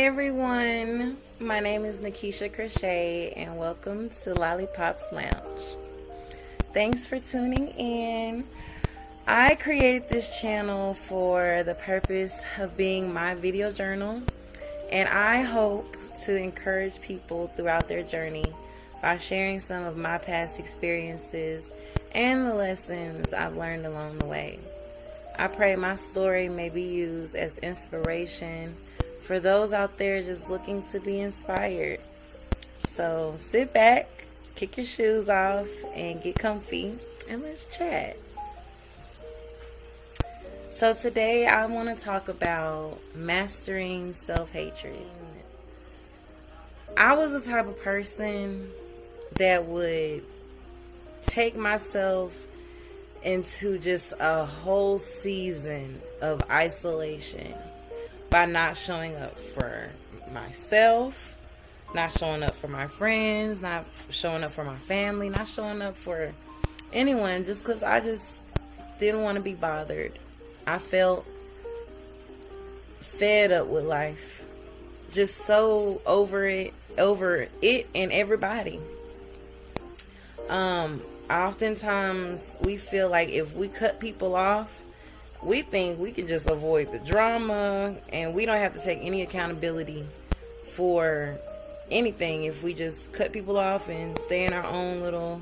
everyone, my name is Nikisha Crochet and welcome to Lollipop's Lounge. Thanks for tuning in. I created this channel for the purpose of being my video journal, and I hope to encourage people throughout their journey by sharing some of my past experiences and the lessons I've learned along the way. I pray my story may be used as inspiration for those out there just looking to be inspired. So sit back, kick your shoes off, and get comfy, and let's chat. So today I want to talk about mastering self-hatred. I was the type of person that would take myself into just a whole season of isolation by not showing up for myself, not showing up for my friends, not showing up for my family, not showing up for anyone, just because I just didn't want to be bothered. I felt fed up with life, just so over it and everybody. Oftentimes we feel like if we cut people off, we think we can just avoid the drama and we don't have to take any accountability for anything if we just cut people off and stay in our own little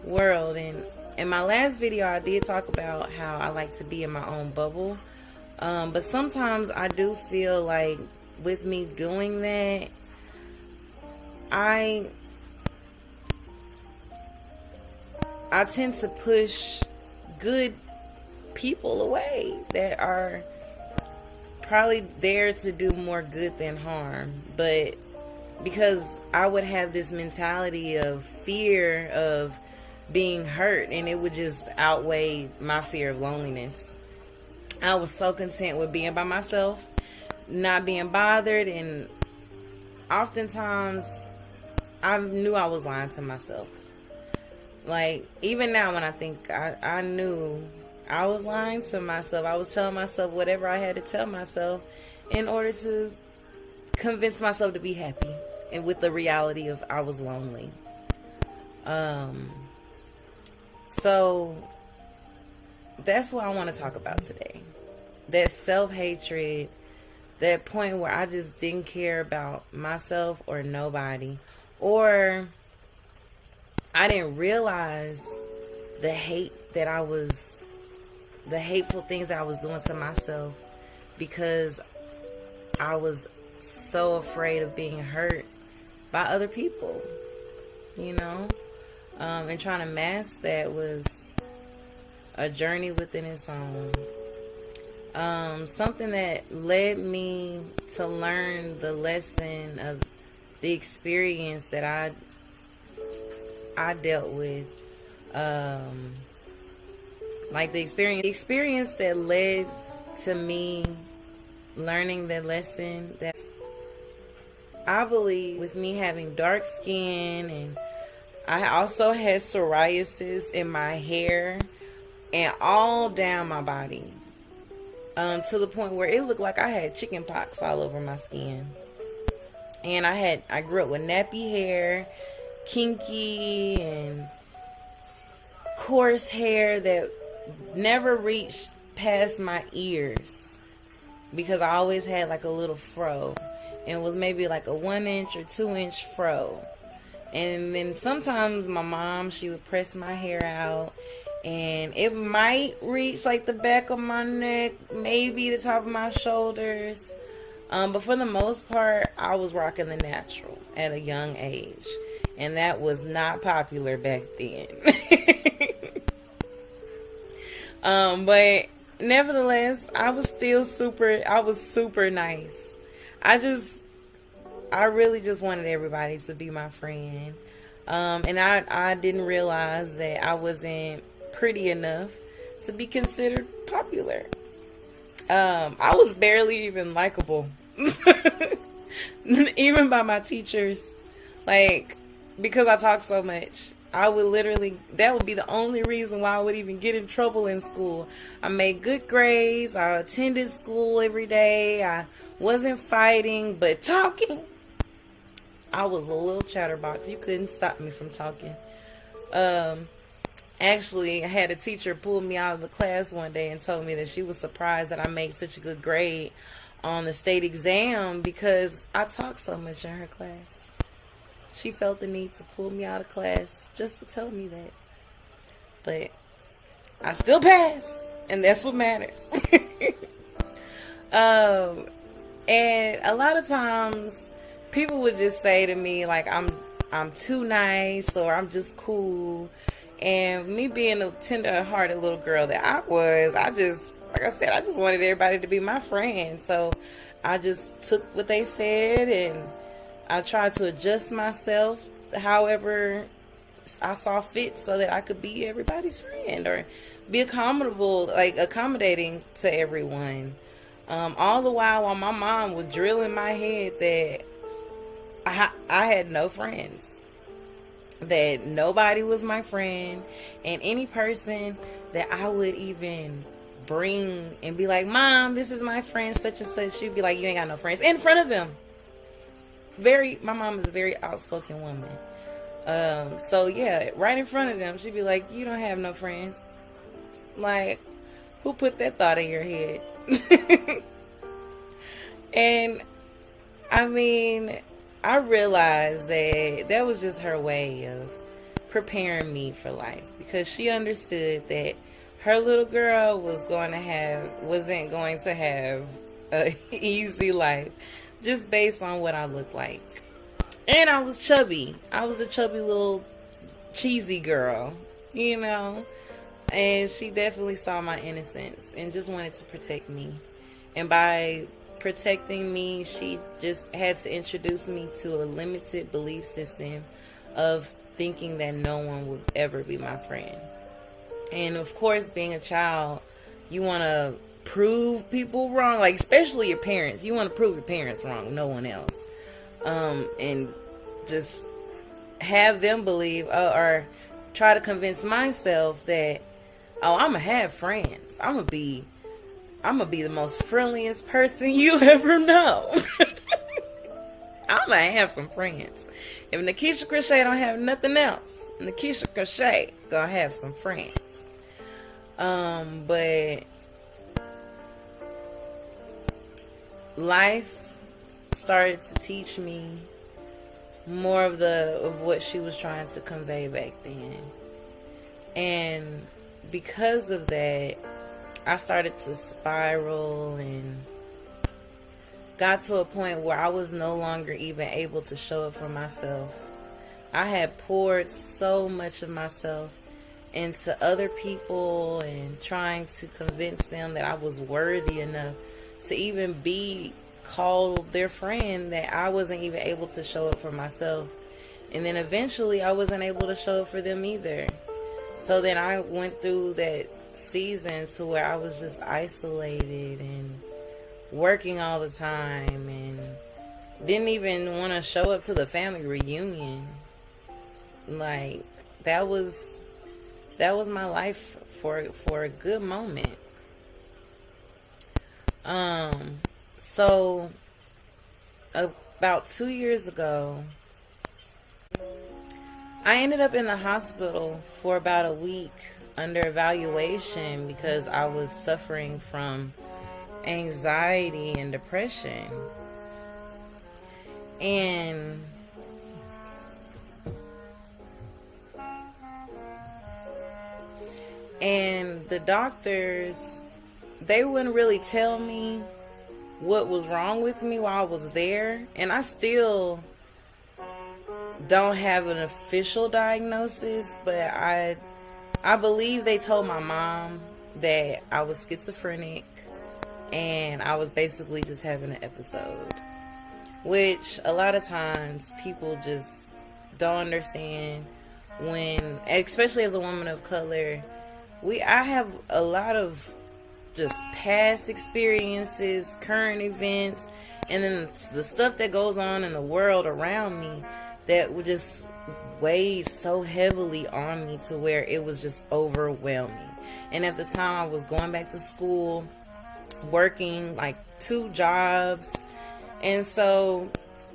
world. And in my last video I did talk about how I like to be in my own bubble, but sometimes I do feel like with me doing that, I tend to push good people away that are probably there to do more good than harm. But because I would have this mentality of fear of being hurt, and it would just outweigh my fear of loneliness, I was so content with being by myself, not being bothered, and oftentimes I knew I was lying to myself. Like, even now when I think, I knew I was lying to myself. I was telling myself whatever I had to tell myself in order to convince myself to be happy, and with the reality of I was lonely. So that's what I want to talk about today. That self-hatred, that point where I just didn't care about myself or nobody, or I didn't realize the hateful things that I was doing to myself because I was so afraid of being hurt by other people, and trying to mask that was a journey within its own. Something that led me to learn the lesson of the experience that I dealt with, like the experience that led to me learning the lesson, that I believe with me having dark skin, and I also had psoriasis in my hair and all down my body, to the point where it looked like I had chicken pox all over my skin. And I grew up with nappy hair, kinky and coarse hair that never reached past my ears, because I always had like a little fro, and it was maybe like a 1-inch or 2-inch fro. And then sometimes my mom, she would press my hair out and it might reach like the back of my neck, maybe the top of my shoulders, but for the most part I was rocking the natural at a young age, and that was not popular back then. But nevertheless, I was super nice. I really just wanted everybody to be my friend. And I didn't realize that I wasn't pretty enough to be considered popular. I was barely even likable. Even by my teachers. Like, because I talk so much, I would literally, that would be the only reason why I would even get in trouble in school. I made good grades. I attended school every day. I wasn't fighting, but talking, I was a little chatterbox. You couldn't stop me from talking. Actually, I had a teacher pull me out of the class one day and told me that she was surprised that I made such a good grade on the state exam because I talked so much in her class. She felt the need to pull me out of class just to tell me that. But I still passed, and that's what matters. And a lot of times people would just say to me like I'm too nice or I'm just cool. And me being a tender-hearted little girl that I was, like I said, I just wanted everybody to be my friend. So I just took what they said and I tried to adjust myself however I saw fit so that I could be everybody's friend or be accommodating to everyone. All the while my mom was drilling my head that I had no friends, that nobody was my friend, and any person that I would even bring and be like, Mom, this is my friend such and such, she'd be like, you ain't got no friends, in front of them. My mom is a very outspoken woman. So yeah, right in front of them, she'd be like, you don't have no friends. Like, who put that thought in your head? And I mean, I realized that was just her way of preparing me for life, because she understood that her little girl wasn't going to have an easy life just based on what I looked like. And I was chubby. I was the chubby little cheesy girl, you know. And she definitely saw my innocence and just wanted to protect me. And by protecting me, she just had to introduce me to a limited belief system of thinking that no one would ever be my friend. And of course, being a child, you want to prove people wrong, like especially your parents. You want to prove your parents wrong, no one else. And just have them believe or try to convince myself that, oh, I'm gonna have friends. I'm gonna be the most friendliest person you ever know. I'm gonna have some friends. If Nikisha Crochet don't have nothing else, Nikisha Crochet gonna have some friends. But life started to teach me more of what she was trying to convey back then. And because of that, I started to spiral and got to a point where I was no longer even able to show up for myself. I had poured so much of myself into other people and trying to convince them that I was worthy enough to even be called their friend, that I wasn't even able to show up for myself. And then eventually I wasn't able to show up for them either. So then I went through that season to where I was just isolated and working all the time and didn't even want to show up to the family reunion. Like, that was my life for a good moment. So about 2 years ago, I ended up in the hospital for about a week under evaluation because I was suffering from anxiety and depression. And the doctors, they wouldn't really tell me what was wrong with me while I was there. And I still don't have an official diagnosis, but I believe they told my mom that I was schizophrenic and I was basically just having an episode, which a lot of times people just don't understand when, especially as a woman of color, I have a lot of just past experiences, current events, and then the stuff that goes on in the world around me that would just weighed so heavily on me to where it was just overwhelming. And at the time, I was going back to school, working like 2 jobs, and so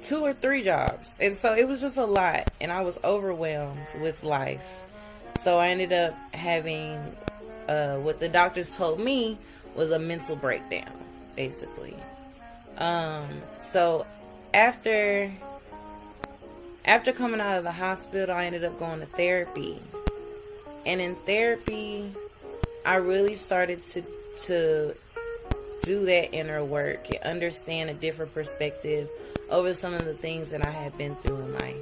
2 or 3 jobs, and so it was just a lot, and I was overwhelmed with life. So I ended up having what the doctors told me was a mental breakdown, basically. So after coming out of the hospital, I ended up going to therapy. And in therapy, I really started to do that inner work and understand a different perspective over some of the things that I had been through in life.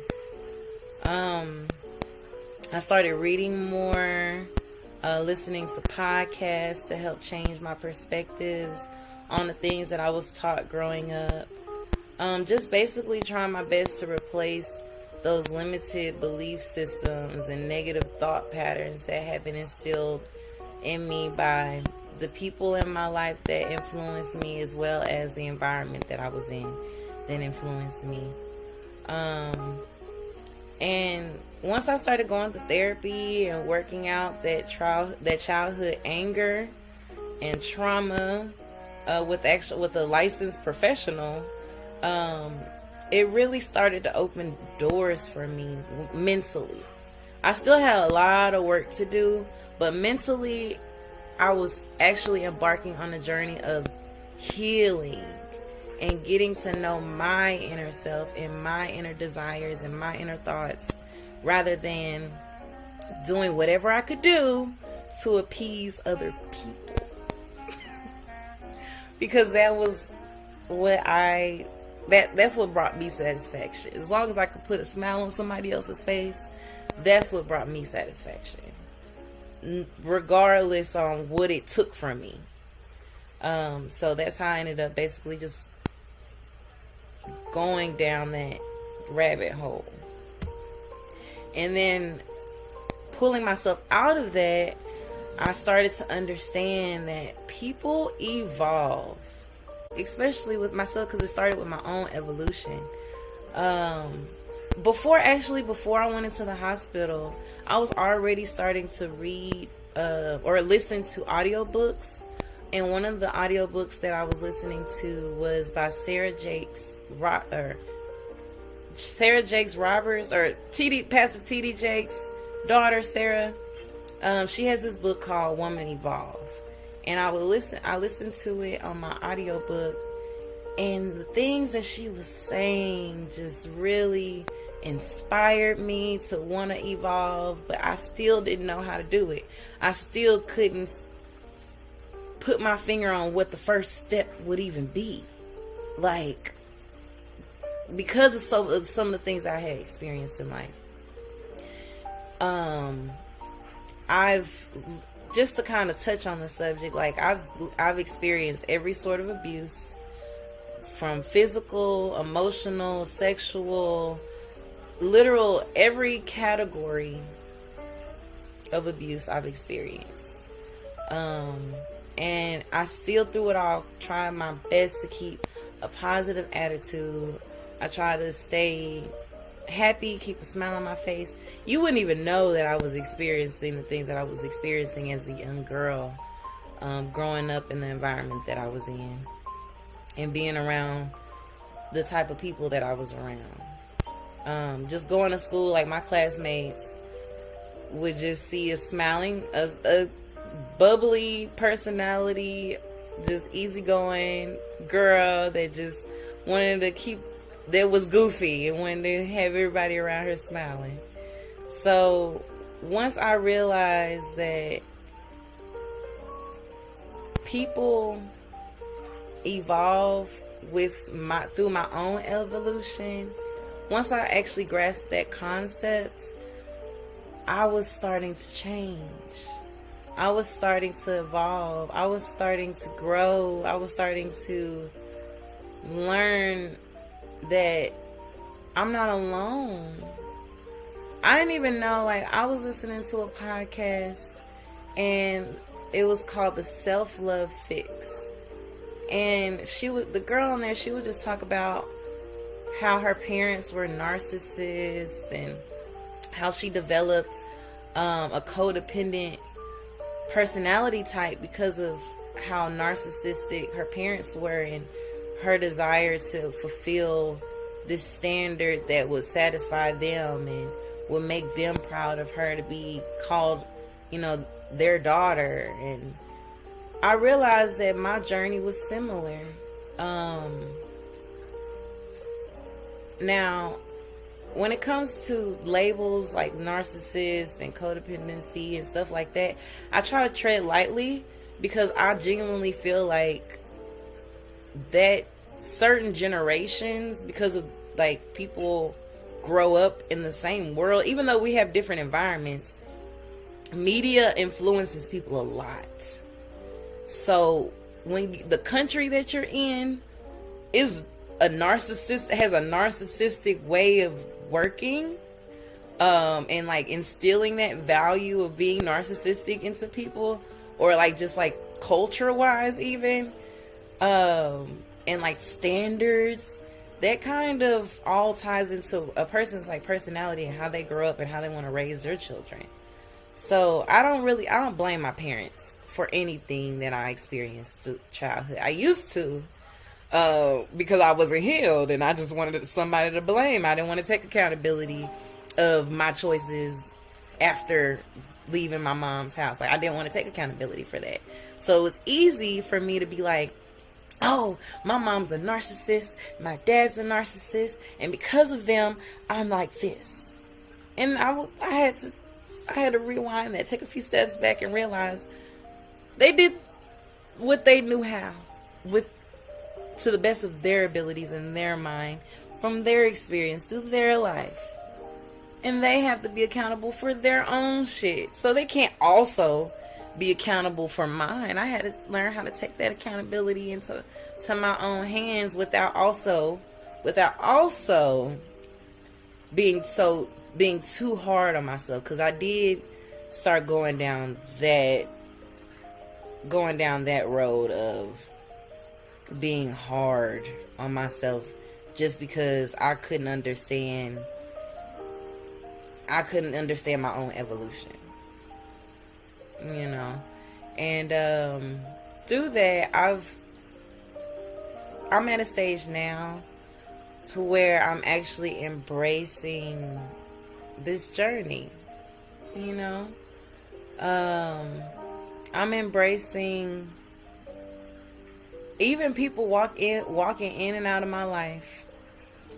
I started reading more, listening to podcasts to help change my perspectives on the things that I was taught growing up. Just basically trying my best to replace those limited belief systems and negative thought patterns that had been instilled in me by the people in my life that influenced me, as well as the environment that I was in that influenced me. And once I started going to therapy and working out that childhood anger and trauma with a licensed professional, it really started to open doors for me mentally. I still had a lot of work to do, but mentally, I was actually embarking on a journey of healing and getting to know my inner self and my inner desires and my inner thoughts, rather than doing whatever I could do to appease other people. Because that was what that's what brought me satisfaction. As long as I could put a smile on somebody else's face, that's what brought me satisfaction, regardless on what it took from me. So that's how I ended up basically just going down that rabbit hole. And then pulling myself out of that, I started to understand that people evolve, especially with myself, because it started with my own evolution. Before I went into the hospital, I was already starting to read or listen to audiobooks. And one of the audiobooks that I was listening to was by Sarah Jakes Roberts, or Pastor T.D. Jakes' daughter, Sarah. She has this book called Woman Evolve. And I listened to it on my audiobook, and the things that she was saying just really inspired me to want to evolve, but I still didn't know how to do it. I still couldn't put my finger on what the first step would even be, like, because of some of the things I had experienced in life. I've just to kind of touch on the subject, like I've experienced every sort of abuse, from physical, emotional, sexual, literal, every category of abuse I've experienced. And I still, through it all, try my best to keep a positive attitude. I try to stay happy, keep a smile on my face. You wouldn't even know that I was experiencing the things that I was experiencing as a young girl, growing up in the environment that I was in, and being around the type of people that I was around. Just going to school, like my classmates would just see a smiling, a bubbly personality, just easygoing girl that just that was goofy and wanted to have everybody around her smiling. So once I realized that people evolve through my own evolution, once I actually grasped that concept, I was starting to change. I was starting to evolve. I was starting to grow. I was starting to learn that I'm not alone. I didn't even know, like, I was listening to a podcast and it was called The Self-Love Fix. And the girl on there, she would just talk about how her parents were narcissists and how she developed a codependent personality type because of how narcissistic her parents were, and her desire to fulfill this standard that would satisfy them and would make them proud of her to be called, their daughter. And I realized that my journey was similar. Now, when it comes to labels like narcissist and codependency and stuff like that, I try to tread lightly, because I genuinely feel like that certain generations, because of like people grow up in the same world, even though we have different environments, media influences people a lot. So when the country that you're in is has a narcissistic way of working, and like instilling that value of being narcissistic into people, or like just like culture wise even, and like standards, that kind of all ties into a person's like personality and how they grow up and how they want to raise their children. So I don't blame my parents for anything that I experienced through childhood. I used to, because I wasn't healed and I just wanted somebody to blame. I didn't want to take accountability of my choices after leaving my mom's house. Like, I didn't want to take accountability for that. So it was easy for me to be like, oh, my mom's a narcissist, my dad's a narcissist, and because of them, I'm like this. And I had to rewind that, take a few steps back and realize they did what they knew how, to the best of their abilities in their mind, from their experience through their life. And they have to be accountable for their own shit. So they can't also be accountable for mine. I had to learn how to take that accountability into my own hands without also being too hard on myself, because I did start going down that road of being hard on myself, just because I couldn't understand my own evolution, and through that I'm at a stage now to where I'm actually embracing this journey. I'm embracing even people walking in and out of my life.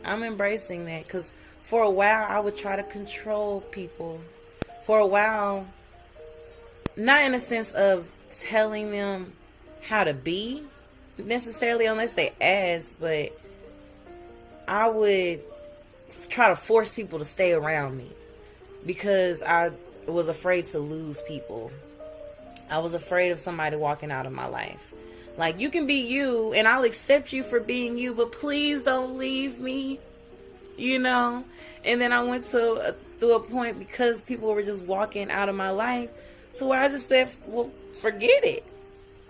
I'm embracing that, because for a while I would try to control people. For a while, not in a sense of telling them how to be necessarily, unless they asked, but I would try to force people to stay around me because I was afraid to lose people. I was afraid of somebody walking out of my life. Like, you can be you and I'll accept you for being you, but please don't leave me, And then I went through a point, because people were just walking out of my life, to where I just said, well, forget it.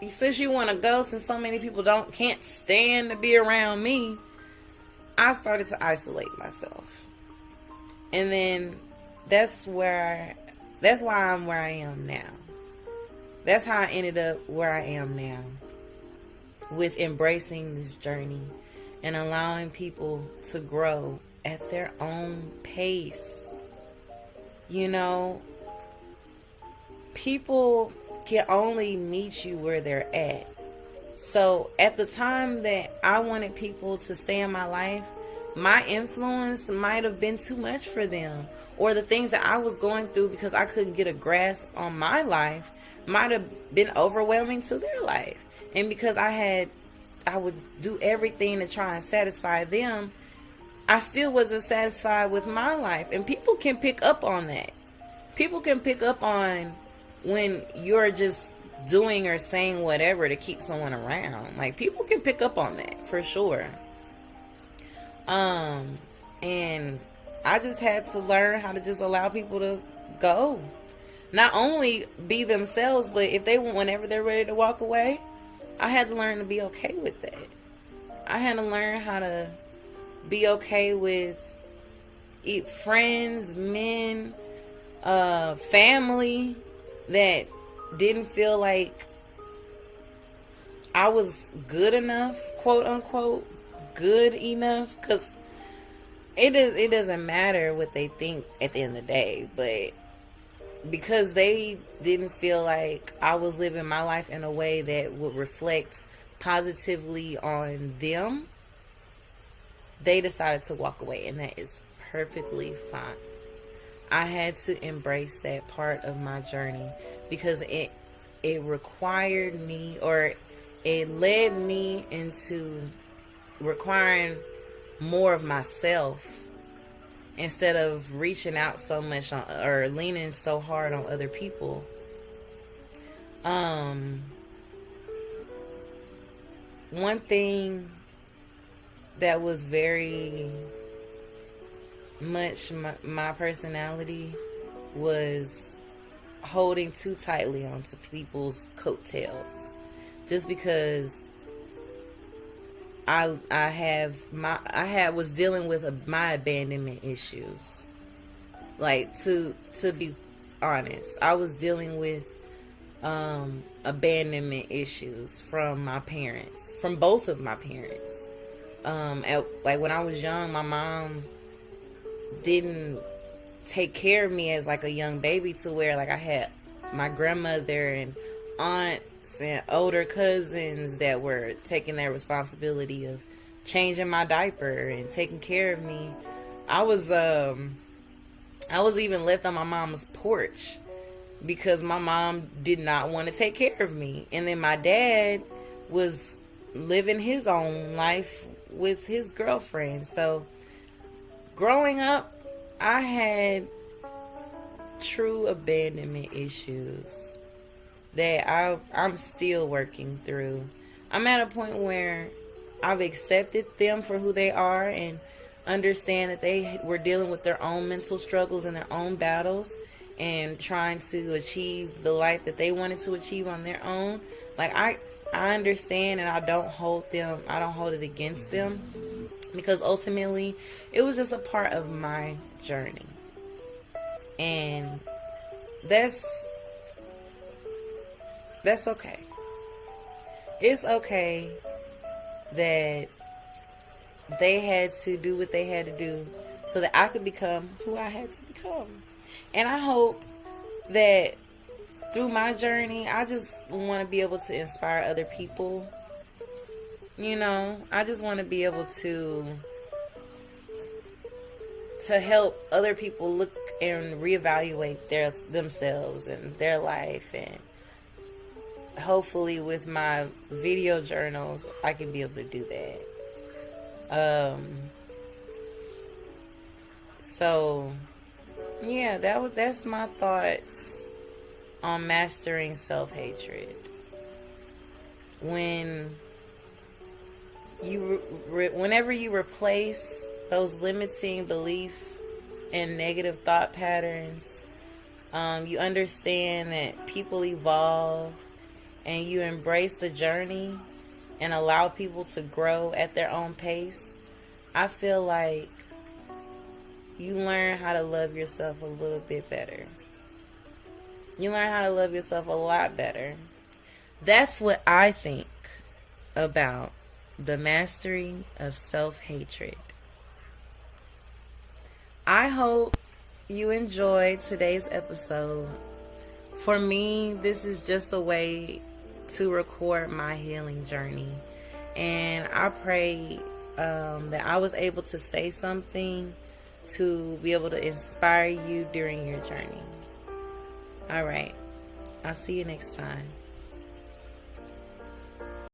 Since you want to go, since so many people can't stand to be around me, I started to isolate myself. And then that's why I'm where I am now. That's how I ended up where I am now, with embracing this journey and allowing people to grow at their own pace. People can only meet you where they're at. So at the time that I wanted people to stay in my life, my influence might have been too much for them, or the things that I was going through because I couldn't get a grasp on my life might have been overwhelming to their life. And because I would do everything to try and satisfy them, I still wasn't satisfied with my life. And people can pick up on that. People can pick up on when you're just doing or saying whatever to keep someone around. Like, people can pick up on that for sure. And I just had to learn how to just allow people to go. Not only be themselves, but whenever they're ready to walk away, I had to learn to be okay with that. I had to learn how to be okay with friends, men, family that didn't feel like I was good enough, quote unquote, good enough, because it doesn't matter what they think at the end of the day, but because they didn't feel like I was living my life in a way that would reflect positively on them, they decided to walk away, and that is perfectly fine. I had to embrace that part of my journey because it required me, or it led me into requiring more of myself instead of reaching out so much on, or leaning so hard on other people. One thing that was very much my personality was holding too tightly onto people's coattails, just because I was dealing with my abandonment issues. Like, to be honest, I was dealing with abandonment issues from my parents, from both of my parents. Like when I was young, my mom didn't take care of me as like a young baby, to where like I had my grandmother and aunts and older cousins that were taking their responsibility of changing my diaper and taking care of me. I was even left on my mom's porch because my mom did not want to take care of me. And then my dad was living his own life with his girlfriend. So growing up, I had true abandonment issues that I'm still working through. I'm at a point where I've accepted them for who they are and understand that they were dealing with their own mental struggles and their own battles and trying to achieve the life that they wanted to achieve on their own. Like, I understand, and I don't hold it against them, because ultimately it was just a part of my journey. And that's okay. It's okay that they had to do what they had to do so that I could become who I had to become. And I hope that through my journey, I just want to be able to inspire other people. You know, I just want to be able to help other people look and reevaluate themselves and their life. And hopefully with my video journals, I can be able to do that. So yeah, that's my thoughts on mastering self-hatred. Whenever you replace those limiting belief and negative thought patterns, you understand that people evolve, and you embrace the journey and allow people to grow at their own pace, I feel like you learn how to love yourself a little bit better. You learn how to love yourself a lot better. That's what I think about the mastery of self-hatred. I hope you enjoyed today's episode. For me, this is just a way to record my healing journey. And I pray that I was able to say something to be able to inspire you during your journey. All right. I'll see you next time.